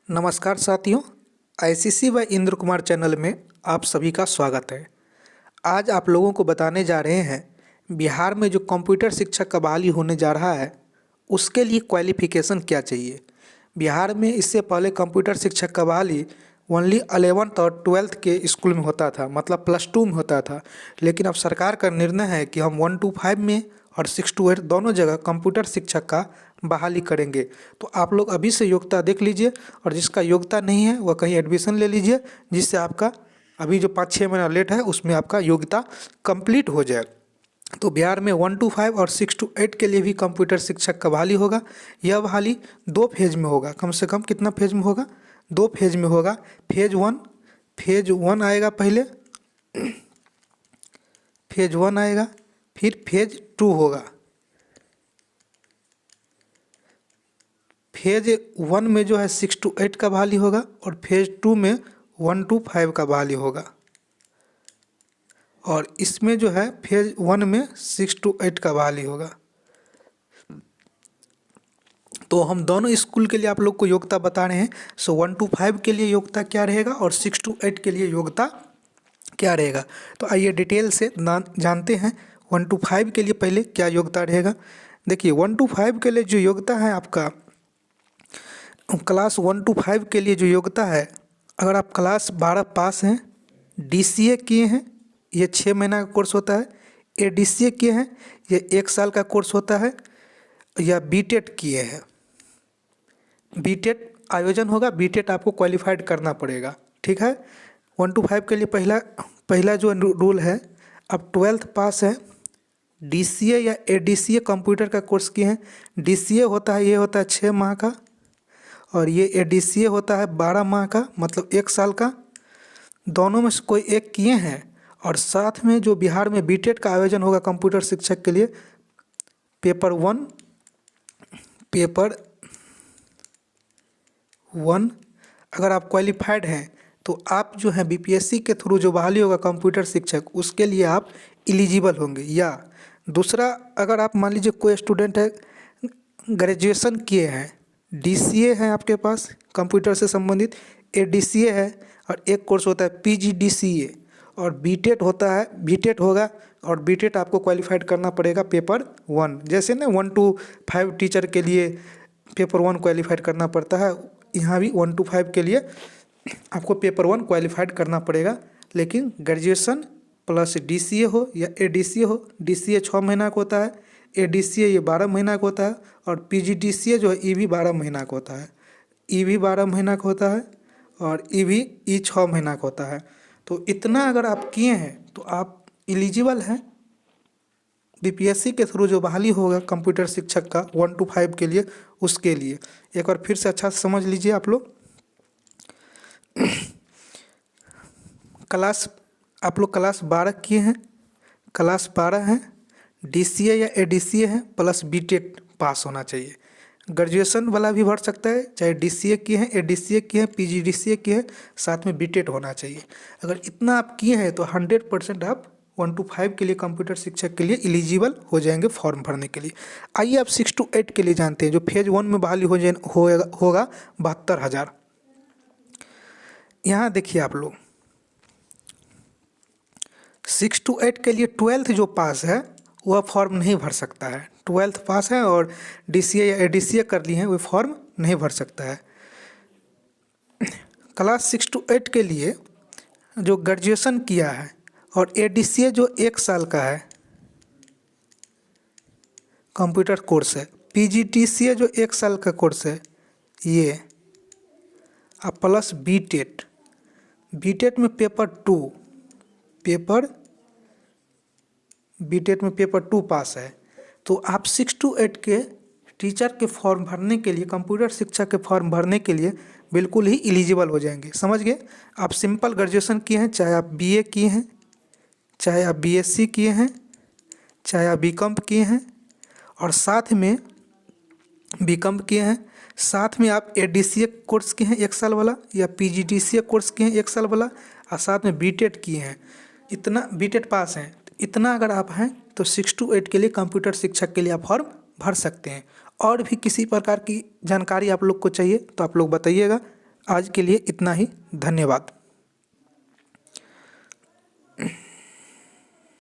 नमस्कार साथियों, आईसीसी व इंद्र कुमार चैनल में आप सभी का स्वागत है। आज आप लोगों को बताने जा रहे हैं बिहार में जो कंप्यूटर शिक्षक का बहाली होने जा रहा है उसके लिए क्वालिफ़िकेशन क्या चाहिए। बिहार में इससे पहले कंप्यूटर शिक्षक का बहाली ओनली 11th और 12th के स्कूल में होता था, मतलब +2 में होता था। लेकिन अब सरकार का निर्णय है कि हम 1 to 5 में और 6 to 8 दोनों जगह कंप्यूटर शिक्षक का बहाली करेंगे। तो आप लोग अभी से योग्यता देख लीजिए और जिसका योग्यता नहीं है वह कहीं एडमिशन ले लीजिए, जिससे आपका अभी जो 5-6 महीना लेट है उसमें आपका योग्यता कंप्लीट हो जाए। तो बिहार में 1 to 5 और 6 to 8 के लिए भी कंप्यूटर शिक्षक का बहाली होगा। यह बहाली 2 फेज में होगा। कम से कम कितना फेज में होगा? 2 फेज में होगा। फेज वन आएगा पहले, फेज 1 आएगा, फिर फेज 2 होगा। फेज 1 में जो है 6 to 8 का बहाली होगा और फेज 2 में 1 to 5 का बहाली होगा। और इसमें जो है फेज 1 में 6 to 8 का बहाली होगा। तो हम दोनों स्कूल के लिए आप लोग को योग्यता बता रहे हैं। 1 to 5 के लिए योग्यता क्या रहेगा और 6 to 8 के लिए योग्यता क्या रहेगा। तो आइए डिटेल से जानते हैं 1 to 5 के लिए पहले क्या योग्यता रहेगा। देखिए 1 to 5 के लिए जो योग्यता है आपका, क्लास 1 to 5 के लिए जो योग्यता है, अगर आप क्लास 12 पास हैं, DCA किए हैं, ये 6 महीना का कोर्स होता है, ADCA किए हैं, ये 1 साल का कोर्स होता है, या BTET किए हैं। BTET आयोजन होगा, BTET आपको क्वालिफाइड करना पड़ेगा, ठीक है। 1 to 5 के लिए पहला जो रूल है, अब 12th पास है, DCA या ADCA कंप्यूटर का कोर्स किए हैं। DCA होता है, ये होता है 6 माह का, और ये ADCA होता है 12 माह का, मतलब 1 साल का। दोनों में से कोई एक किए हैं। और साथ में जो बिहार में BTET का आयोजन होगा कंप्यूटर शिक्षक के लिए, पेपर 1 अगर आप क्वालिफाइड हैं तो आप जो है BPSC के थ्रू जो बहाली होगा कंप्यूटर शिक्षक, उसके लिए आप एलिजिबल होंगे। या दूसरा, अगर आप मान लीजिए कोई स्टूडेंट है, ग्रेजुएशन किए हैं, DCA है आपके पास कंप्यूटर से संबंधित, ADCA है, और एक कोर्स होता है PGDCA, और BTET होता है, BTET होगा, और BTET आपको क्वालिफाइड करना पड़ेगा पेपर 1। जैसे ना 1 to 5 टीचर के लिए पेपर 1 क्वालिफाइड करना पड़ता है, यहाँ भी 1 to 5 के लिए आपको पेपर 1 क्वालिफाइड करना पड़ेगा। लेकिन ग्रेजुएशन प्लस DCA हो या ADCA हो, DCA 6 महीना का होता है, ADCA ये 12 महीना का होता है, और PGDCA जो है ये भी 12 महीना का होता है। ये भी 12 महीना का होता है, और ये 6 महीना का होता है। तो इतना अगर आप किए हैं तो आप एलिजिबल हैं BPSC के थ्रू जो बहाली होगा कंप्यूटर शिक्षक का 1 to 5 के लिए, उसके लिए एक बार फिर से अच्छा से समझ लीजिए आप लोग। आप लोग क्लास 12 किए हैं, क्लास 12 हैं, DCA या ADCA है, प्लस BTET पास होना चाहिए। ग्रेजुएशन वाला भी भर सकता है, चाहे DCA किए हैं, ADCA किए हैं, PGDCA किए हैं, साथ में BTET होना चाहिए। अगर इतना आप किए हैं तो 100% आप 1 to 5 के लिए कंप्यूटर शिक्षक के लिए एलिजिबल हो जाएंगे फॉर्म भरने के लिए। आइए आप 6 to 8 के लिए जानते हैं। जो फेज 1 में बहाली होगा 72,000। यहाँ देखिए आप लोग, 6 to 8 के लिए 12th जो पास है वह फॉर्म नहीं भर सकता है। 12th पास है और DCA या ADCA कर लिए हैं, वह फॉर्म नहीं भर सकता है। क्लास 6 to 8 के लिए जो ग्रेजुएशन किया है और ADCA जो 1 साल का है कंप्यूटर कोर्स है, PGDCA जो 1 साल का कोर्स है, ये अब प्लस BTET में BTET में पेपर 2 पास है, तो आप 6 to 8 के टीचर के फॉर्म भरने के लिए, कंप्यूटर शिक्षक के फॉर्म भरने के लिए बिल्कुल ही एलिजिबल हो जाएंगे। समझ गए? आप सिंपल ग्रेजुएशन किए हैं, चाहे आप BA किए हैं, चाहे आप BSc किए हैं, चाहे आप BCom किए हैं, और साथ में BCom किए हैं, साथ में आप ADCA कोर्स किए हैं 1 साल वाला, या PGDCA कोर्स किए हैं 1 साल वाला, और साथ में BTET किए हैं, इतना BTET पास हैं। इतना अगर आप हैं तो 6 to 8 के लिए कंप्यूटर शिक्षक के लिए आप फॉर्म भर सकते हैं। और भी किसी प्रकार की जानकारी आप लोग को चाहिए तो आप लोग बताइएगा। आज के लिए इतना ही। धन्यवाद।